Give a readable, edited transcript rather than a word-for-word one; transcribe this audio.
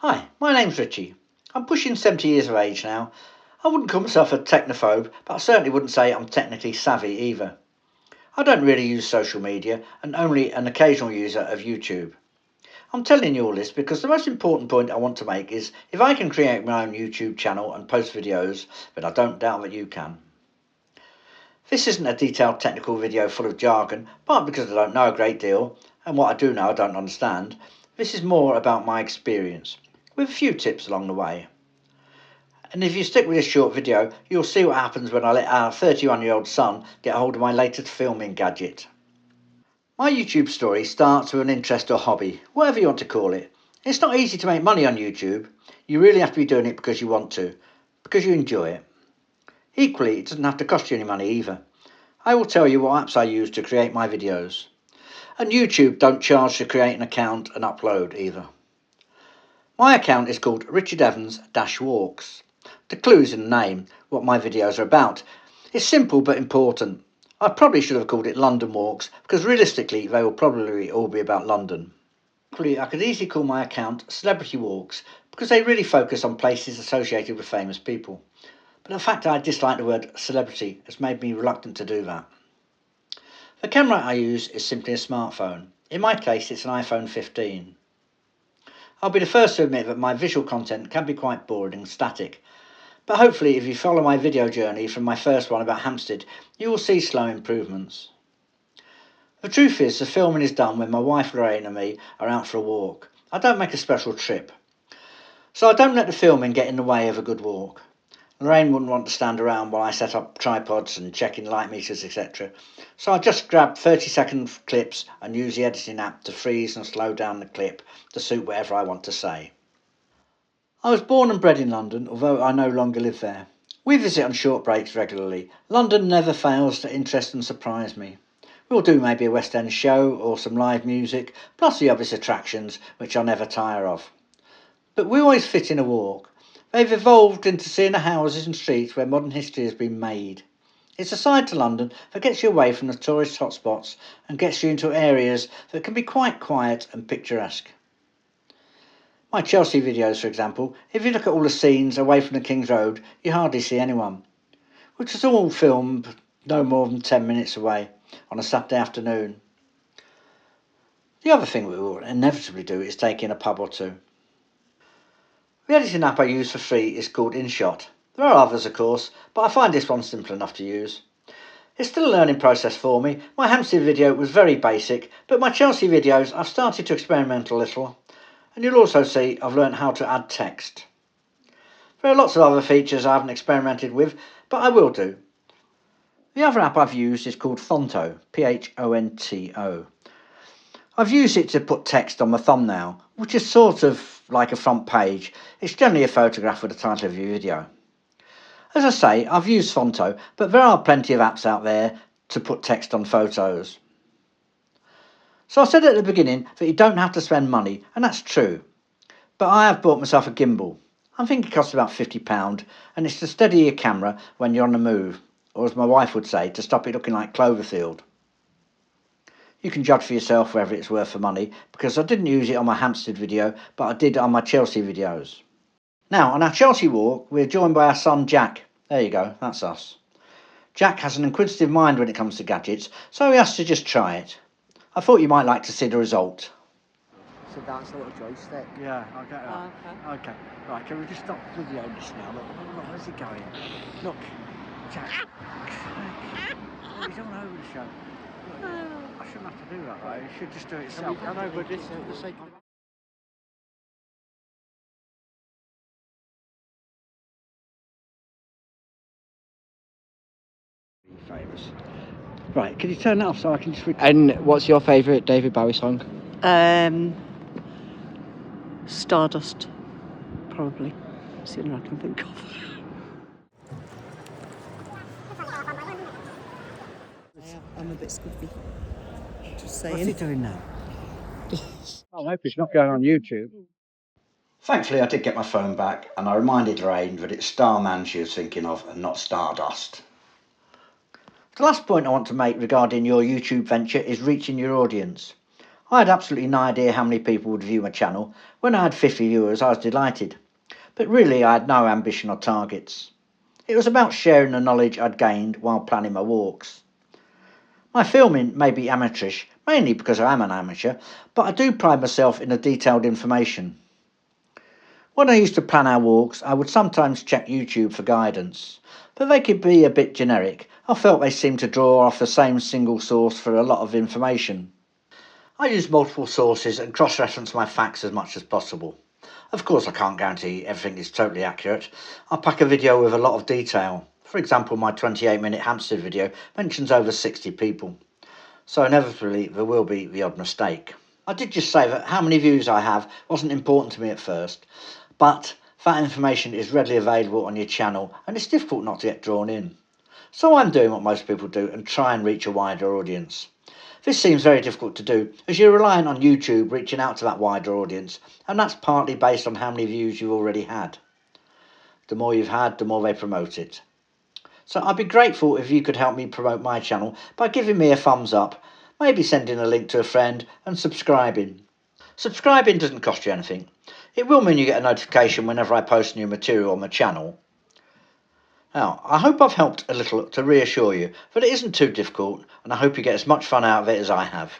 Hi, my name's Richie. I'm pushing 70 years of age now. I wouldn't call myself a technophobe, but I certainly wouldn't say I'm technically savvy either. I don't really use social media and only an occasional user of YouTube. I'm telling you all this because the most important point I want to make is if I can create my own YouTube channel and post videos, then I don't doubt that you can. This isn't a detailed technical video full of jargon, partly because I don't know a great deal, and what I do know I don't understand. This is more about my experience, with a few tips along the way. And if you stick with this short video, you'll see what happens when I let our 31-year-old son get hold of my latest filming gadget. My YouTube story starts with an interest or hobby, whatever you want to call it. It's not easy to make money on YouTube. You really have to be doing it because you want to, because you enjoy it. Equally, it doesn't have to cost you any money either. I will tell you what apps I use to create my videos. And YouTube don't charge to create an account and upload either. My account is called Richard Evans Walks. The clue's in the name, what my videos are about. It's simple but important. I probably should have called it London Walks because realistically they will probably all be about London. Equally, I could easily call my account Celebrity Walks because they really focus on places associated with famous people. But the fact I dislike the word celebrity has made me reluctant to do that. The camera I use is simply a smartphone. In my case, it's an iPhone 15. I'll be the first to admit that my visual content can be quite boring and static, but hopefully if you follow my video journey from my first one about Hampstead, you will see slow improvements. The truth is, the filming is done when my wife Lorraine and me are out for a walk. I don't make a special trip, so I don't let the filming get in the way of a good walk. Lorraine wouldn't want to stand around while I set up tripods and check in light meters, etc. So I just grab 30-second clips and use the editing app to freeze and slow down the clip to suit whatever I want to say. I was born and bred in London, although I no longer live there. We visit on short breaks regularly. London never fails to interest and surprise me. We'll do maybe a West End show or some live music, plus the obvious attractions, which I'll never tire of. But we always fit in a walk. They've evolved into seeing the houses and streets where modern history has been made. It's a side to London that gets you away from the tourist hotspots and gets you into areas that can be quite quiet and picturesque. My Chelsea videos, for example, if you look at all the scenes away from the King's Road, you hardly see anyone, which was all filmed no more than 10 minutes away on a Saturday afternoon. The other thing we will inevitably do is take in a pub or two. The editing app I use for free is called InShot. There are others, of course, but I find this one simple enough to use. It's still a learning process for me. My Hampstead video was very basic, but my Chelsea videos I've started to experiment a little, and you'll also see I've learned how to add text. There are lots of other features I haven't experimented with, but I will do. The other app I've used is called Phonto, Phonto. I've used it to put text on my thumbnail, which is sort of like a front page. It's generally a photograph with the title of your video. As I say, I've used Phonto, but there are plenty of apps out there to put text on photos. So I said at the beginning that you don't have to spend money, and that's true. But I have bought myself a gimbal. I think it costs about £50, and it's to steady your camera when you're on the move, or as my wife would say, to stop it looking like Cloverfield. You can judge for yourself whether it's worth the money, because I didn't use it on my Hampstead video, but I did on my Chelsea videos. Now, on our Chelsea walk, we're joined by our son Jack. There you go, that's us. Jack has an inquisitive mind when it comes to gadgets, so he has to just try it. I thought you might like to see the result. So that's a little joystick. Yeah, I'll get that. Oh, okay. Right, can we just stop videoing this now? Look, where's he going? Look, Jack. He's all over the show. Look, I shouldn't have to do that, right? He should just do it himself. I know, but this is for the sake of... Famous. Right, can you turn that off so I can just... And what's your favourite David Bowie song? Stardust, probably. It's the only one I can think of. I'm a bit squiffy. Just saying. What's he doing now? I hope it's not going on YouTube. Thankfully, I did get my phone back, and I reminded Lorraine that it's Starman she was thinking of and not Stardust. The last point I want to make regarding your YouTube venture is reaching your audience. I had absolutely no idea how many people would view my channel. When I had 50 viewers, I was delighted. But really, I had no ambition or targets. It was about sharing the knowledge I'd gained while planning my walks. My filming may be amateurish, mainly because I am an amateur, but I do pride myself in the detailed information. When I used to plan our walks, I would sometimes check YouTube for guidance, but they could be a bit generic. I felt they seemed to draw off the same single source for a lot of information. I use multiple sources and cross-reference my facts as much as possible. Of course, I can't guarantee everything is totally accurate. I'll pack a video with a lot of detail. For example, my 28-minute Hampstead video mentions over 60 people. So inevitably there will be the odd mistake. I did just say that how many views I have wasn't important to me at first, but that information is readily available on your channel and it's difficult not to get drawn in. So I'm doing what most people do and try and reach a wider audience. This seems very difficult to do as you're relying on YouTube reaching out to that wider audience, and that's partly based on how many views you've already had. The more you've had, the more they promote it. So I'd be grateful if you could help me promote my channel by giving me a thumbs up, maybe sending a link to a friend and subscribing. Subscribing doesn't cost you anything. It will mean you get a notification whenever I post new material on my channel. Now, I hope I've helped a little to reassure you that it isn't too difficult, and I hope you get as much fun out of it as I have.